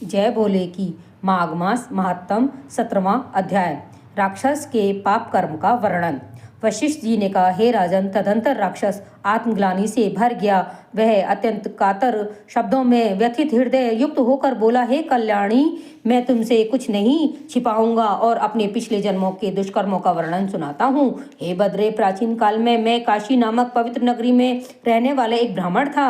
जय भोले की। माघ मास महात्म 17वां अध्याय। राक्षस के पाप कर्म का वर्णन। वशिष्ठ जी ने कहा, हे राजन, तदंतर राक्षस आत्मग्लानि से भर गया। वह अत्यंत कातर शब्दों में व्यथित हृदय युक्त होकर बोला, हे कल्याणी, मैं तुमसे कुछ नहीं छिपाऊंगा और अपने पिछले जन्मों के दुष्कर्मों का वर्णन सुनाता हूँ। हे बद्रे, प्राचीन काल में मैं काशी नामक पवित्र नगरी में रहने वाले एक ब्राह्मण था।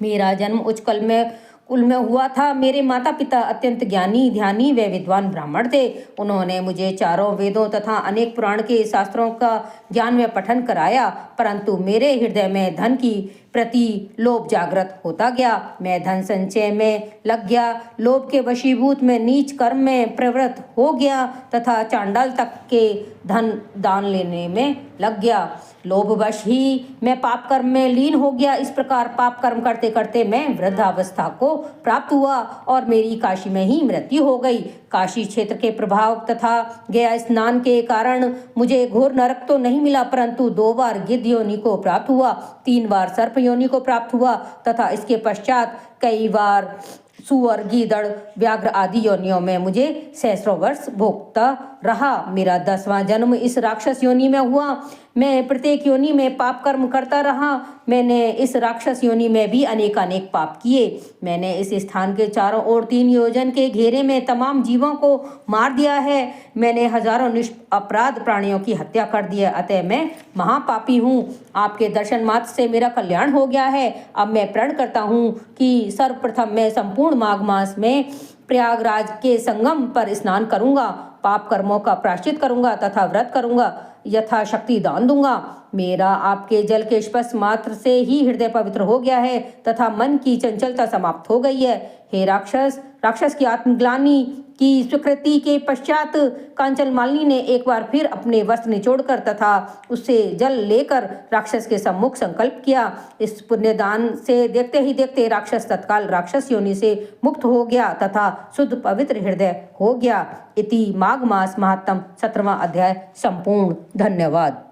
मेरा जन्म उच्च कुल में हुआ था। मेरे माता पिता अत्यंत ज्ञानी, ध्यानी व विद्वान ब्राह्मण थे। उन्होंने मुझे चारों वेदों तथा अनेक पुराण के शास्त्रों का ज्ञान व पठन कराया, परंतु मेरे हृदय में धन की प्रति लोभ जागृत होता गया। मैं धन संचय में लग गया, लोभ के वशीभूत में नीच कर्म में प्रवृत्त हो गया तथा चांडाल तक के धन दान लेने में लग गया। लोभवश ही मैं पाप कर्म में लीन हो गया। इस प्रकार पाप कर्म करते करते मैं वृद्धावस्था को प्राप्त हुआ और मेरी काशी में ही मृत्यु हो गई। काशी क्षेत्र के प्रभाव तथा गया स्नान के कारण मुझे घोर नरक तो नहीं मिला, परंतु 2 बार गिद्ध योनि को प्राप्त हुआ, 3 बार सर्प योनि को प्राप्त हुआ तथा इसके पश्चात कई बार सुअर, गीदड़, व्याघ्र आदि योनियों में मुझे सहस्रों वर्ष भोगता रहा। मेरा 10वां जन्म इस राक्षस योनि में हुआ। मैं प्रत्येक योनि में पाप कर्म करता रहा। मैंने इस राक्षस योनि में भी अनेकानेक पाप किए। मैंने इस स्थान के चारों ओर 3 योजन के घेरे में तमाम जीवों को मार दिया है। मैंने हजारों निष्पराध प्राणियों की हत्या कर दी है, अतः मैं महापापी हूँ। आपके दर्शन मात्र से मेरा कल्याण हो गया है। अब मैं प्रण करता हूँ कि सर्वप्रथम मैं संपूर्ण माघ मास में प्रयागराज के संगम पर स्नान करूंगा, पाप कर्मों का प्रायश्चित करूंगा तथा व्रत करूंगा, यथाशक्ति दान दूंगा। मेरा आपके जल के स्पर्श मात्र से ही हृदय पवित्र हो गया है तथा मन की चंचलता समाप्त हो गई है। हे राक्षस की आत्मग्लानि की स्वीकृति के पश्चात कांचन मालिनी ने एक बार फिर अपने वस्त्र निचोड़कर तथा उससे जल लेकर राक्षस के सम्मुख संकल्प किया। इस पुण्यदान से देखते ही देखते राक्षस तत्काल राक्षस योनि से मुक्त हो गया तथा शुद्ध पवित्र हृदय हो गया। इति माघ मास महात्म 17वां अध्याय संपूर्ण। धन्यवाद।